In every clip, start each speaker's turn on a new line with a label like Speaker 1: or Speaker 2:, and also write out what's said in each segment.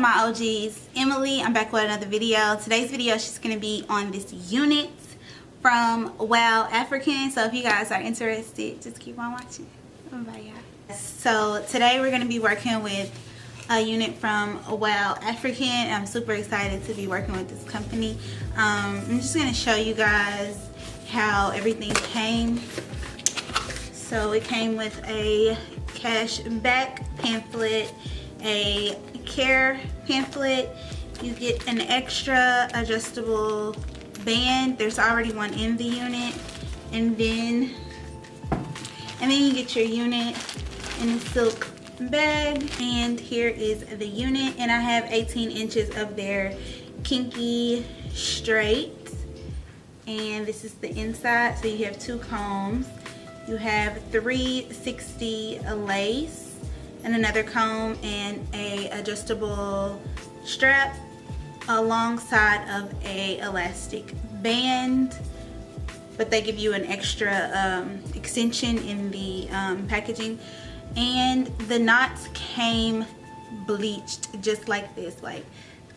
Speaker 1: my OGs, Emily. I'm back with another video. Today's video, she's going to be on this unit from WowAfrican. So if you guys are interested, just keep on watching. Bye, y'all. So today we're going to be working with a unit from WowAfrican. I'm super excited to be working with this company. I'm just going to show you guys how everything came. So it came with a cash back pamphlet, a care pamphlet. You get an extra adjustable band. There's already one in the unit, and then you get your unit in a silk bag. And here is the unit, and I have 18 inches of their kinky straight, and this is the inside. So you have 2 combs, you have 360 lace and another comb and a adjustable strap alongside of a elastic band, but they give you an extra extension in the packaging. And the knots came bleached just like this. Like,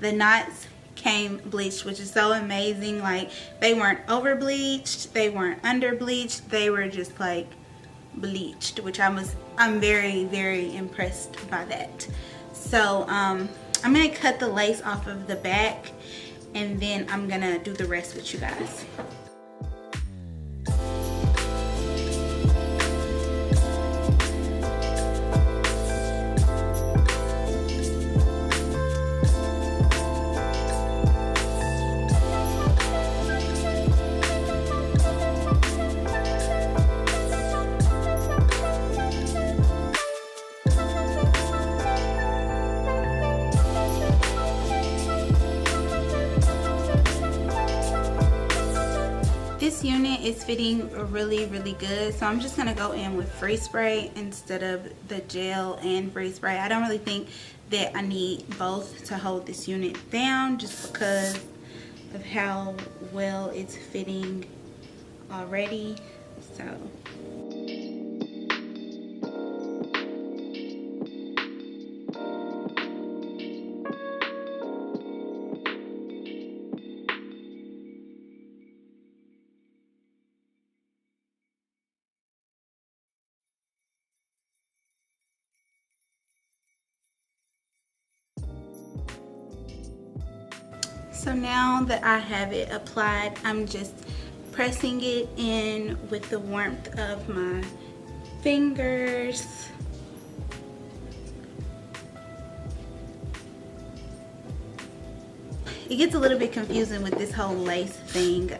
Speaker 1: the knots came bleached, which is so amazing. Like, they weren't over bleached, they weren't under bleached, they were just like bleached, which I'm very impressed by that. So I'm gonna cut the lace off of the back, and then I'm gonna do the rest with you guys. This unit is fitting really good, so I'm just gonna go in with free spray instead of the gel and free spray. I don't really think that I need both to hold this unit down, just because of how well it's fitting already. So now that I have it applied, I'm just pressing it in with the warmth of my fingers. It gets a little bit confusing with this whole lace thing.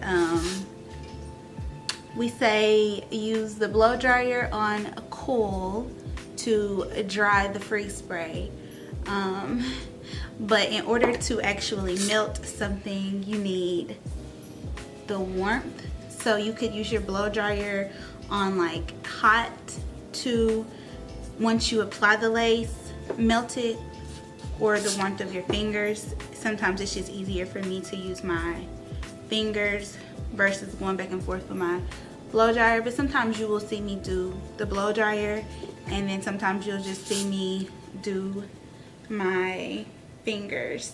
Speaker 1: We say use the blow dryer on a cool to dry the free spray. But in order to actually melt something, you need the warmth. So you could use your blow dryer on like hot to, once you apply the lace, melt it, or the warmth of your fingers. Sometimes it's just easier for me to use my fingers versus going back and forth with my blow dryer. But sometimes you will see me do the blow dryer, and then sometimes you'll just see me do my fingers.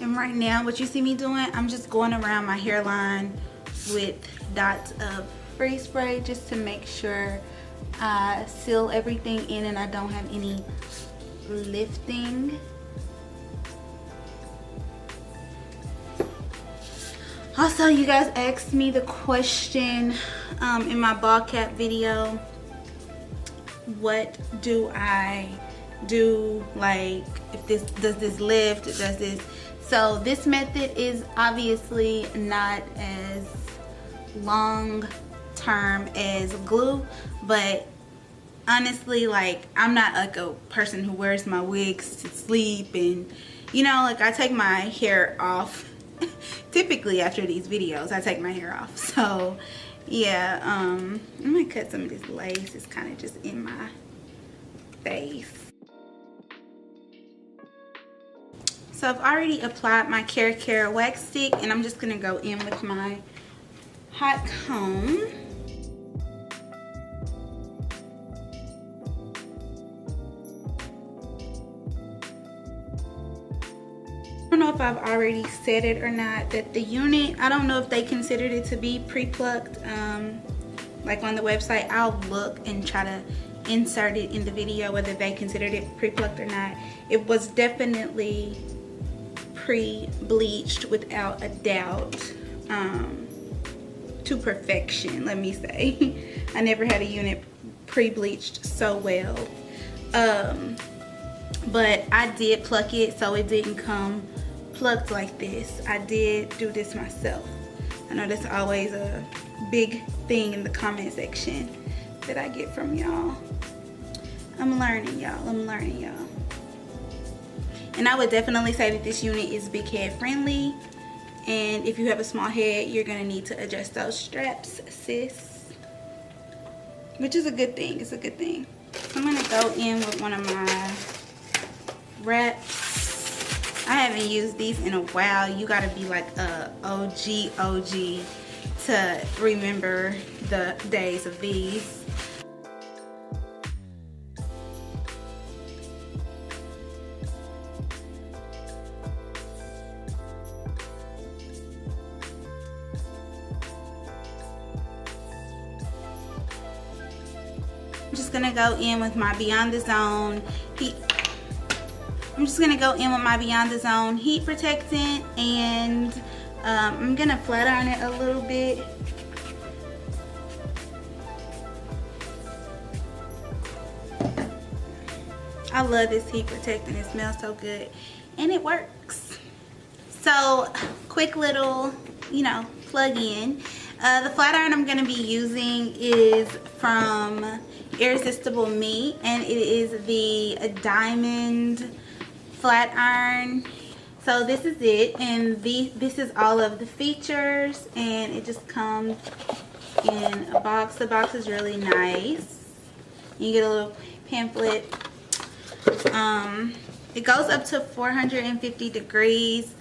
Speaker 1: And right now, what you see me doing, I'm just going around my hairline with dots of free spray just to make sure I seal everything in and I don't have any lifting. Also, you guys asked me the question in my ball cap video, what do I do, like, if this does this lift, does this. So this method is obviously not as long term as glue, but honestly, like, I'm not like a person who wears my wigs to sleep, and you know, like, I take my hair off typically after these videos. I take my hair off. So yeah, I'm gonna cut some of this lace. It's kind of just in my face. So I've already applied my Care wax stick, and I'm just gonna go in with my hot comb. I don't know if I've already said it or not, that the unit, I don't know if they considered it to be pre-plucked. Like on the website, I'll look and try to insert it in the video whether they considered it pre-plucked or not. It was definitely pre-bleached without a doubt, to perfection, let me say. I never had a unit pre-bleached so well. But I did pluck it, so it didn't come plucked like this. I did do this myself. I know that's always a big thing in the comment section that I get from y'all. I'm learning, y'all. I'm learning, y'all. And I would definitely say that this unit is big head friendly. And if you have a small head, you're gonna need to adjust those straps, sis. Which is a good thing. It's a good thing. So I'm gonna go in with one of my wraps. I haven't used these in a while. You gotta be like a OG to remember the days of these. I'm just gonna go in with my Beyond the Zone heat. I'm just gonna go in with my Beyond the Zone heat protectant, and I'm gonna flat iron it a little bit. I love this heat protectant. It smells so good and it works. So quick little, you know, plug in. The flat iron I'm gonna be using is from Irresistible Me, and it is the diamond flat iron. So this is it, and this is all of the features, and it just comes in a box. The box is really nice. You get a little pamphlet. It goes up to 450 degrees.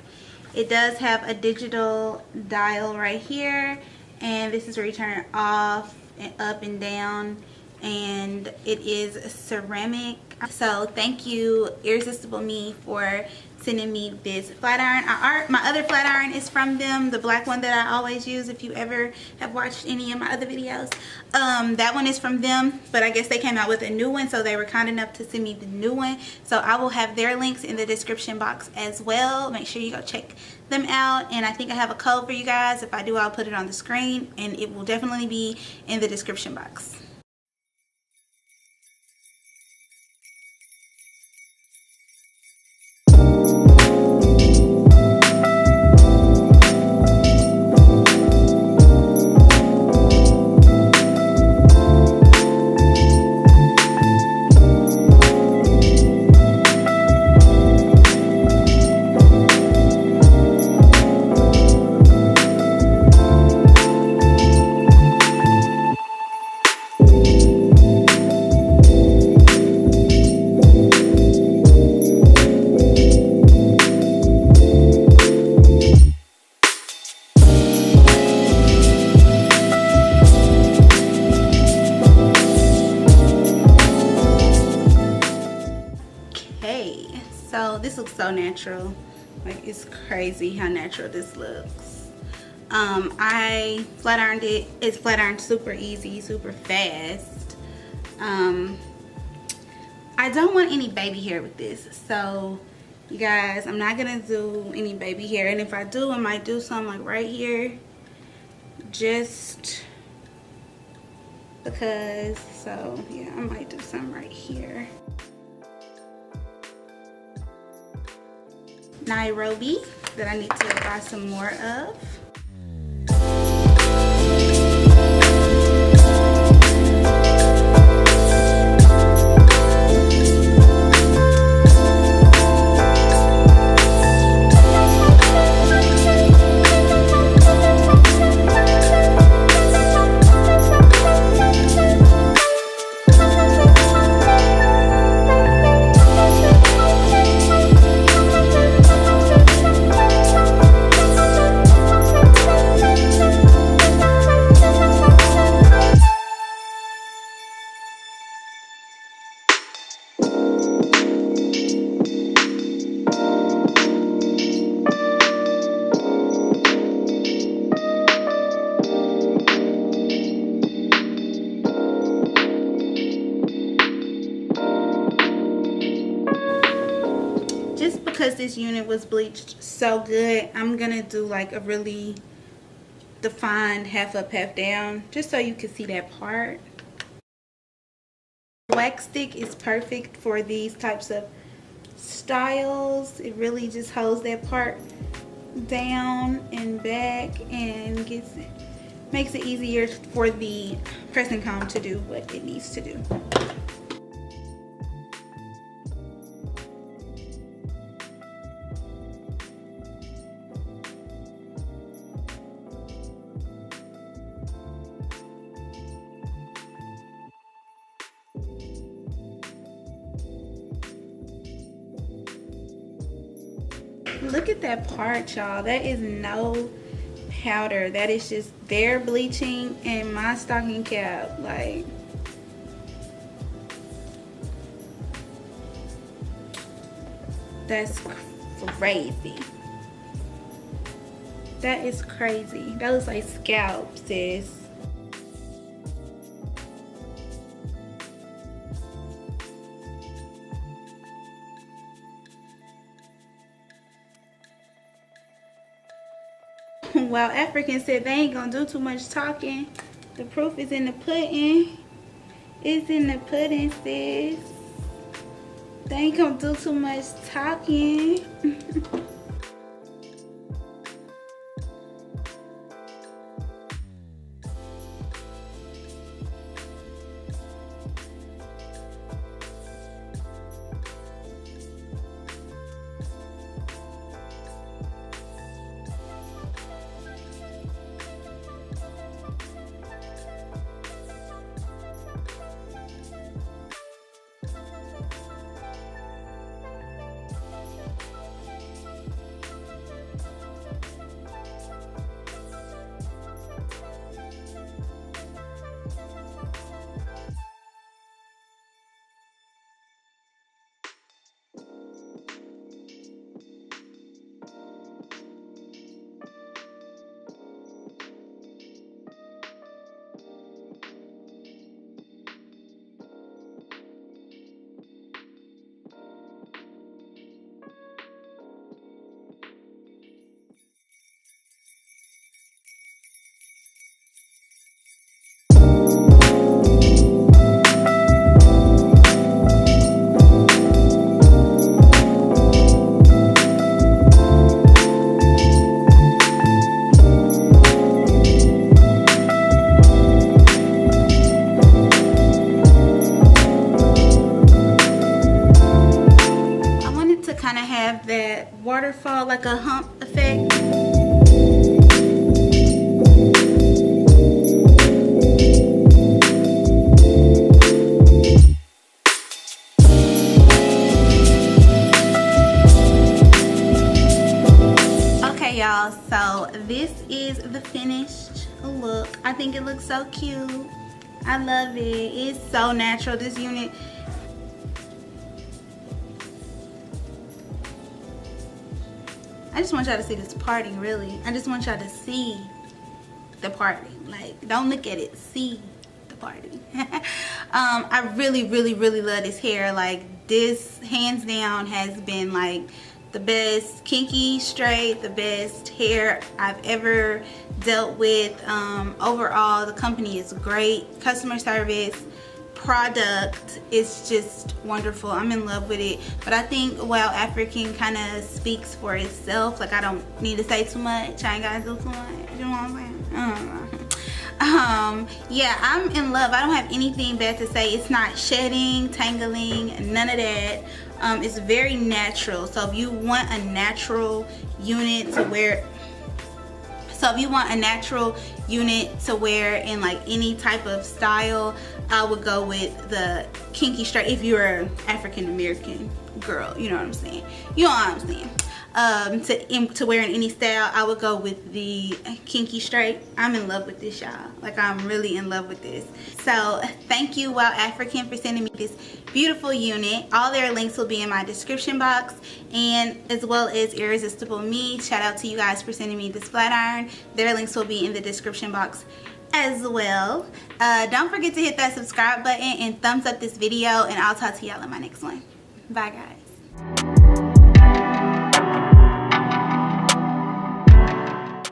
Speaker 1: It does have a digital dial right here, and this is where you turn it off and up and down, and it is ceramic. So thank you, Irresistible Me, for sending me this flat iron. My other flat iron is from them, the black one that I always use if you ever have watched any of my other videos. That one is from them, but I guess they came out with a new one, so they were kind enough to send me the new one. So I will have their links in the description box as well. Make sure you go check them out, and I think I have a code for you guys. If I do, I'll put it on the screen, and it will definitely be in the description box. So this looks so natural. Like, it's crazy how natural this looks. I flat ironed it. It's flat ironed super easy, super fast. I don't want any baby hair with this, so you guys, I'm not gonna do any baby hair, and if I do, I might do some like right here, just because. So yeah, I might do some right here. Nairobi that I need to buy some more of. because this unit was bleached so good, I'm gonna do like a really defined half up, half down, just so you can see that part. Wax stick is perfect for these types of styles. It really just holds that part down and back and makes it easier for the pressing comb to do what it needs to do. Look at that part, y'all. That is no powder. That is just their bleaching and my stocking cap. Like, that's crazy. That is crazy. That looks like scalp, sis. WowAfrican said they ain't gonna do too much talking. The proof is in the pudding. It's in the pudding, sis. They ain't gonna do too much talking. That waterfall, like a hump effect. Okay, y'all, so this is the finished look. I think it looks so cute. I love it. It's so natural. This unit, I just want y'all to see this parting, really. I just want y'all to see the parting. Like, don't look at it, see the parting. I really, really, really love this hair. Like, this, hands down, has been like the best kinky straight, the best hair I've ever dealt with. Overall, the company is great. Customer service, product is just wonderful. I'm in love with it. But I think WowAfrican kind of speaks for itself. Like, I don't need to say too much. I ain't gotta do too much. You know what I'm saying? Yeah, I'm in love. I don't have anything bad to say. It's not shedding, tangling, none of that. It's very natural. So if you want a natural unit to wear, in like any type of style, I would go with the kinky straight. If you're an African American girl, you know what I'm saying. You know what I'm saying. To wear in any style, I would go with the kinky straight. I'm in love with this, y'all. Like, I'm really in love with this. So thank you, WowAfrican, for sending me this beautiful unit. All their links will be in my description box, and as well as Irresistible Me. Shout out to you guys for sending me this flat iron. Their links will be in the description box as well. Don't forget to hit that subscribe button and thumbs up this video, and I'll talk to y'all in my next one. Bye, guys.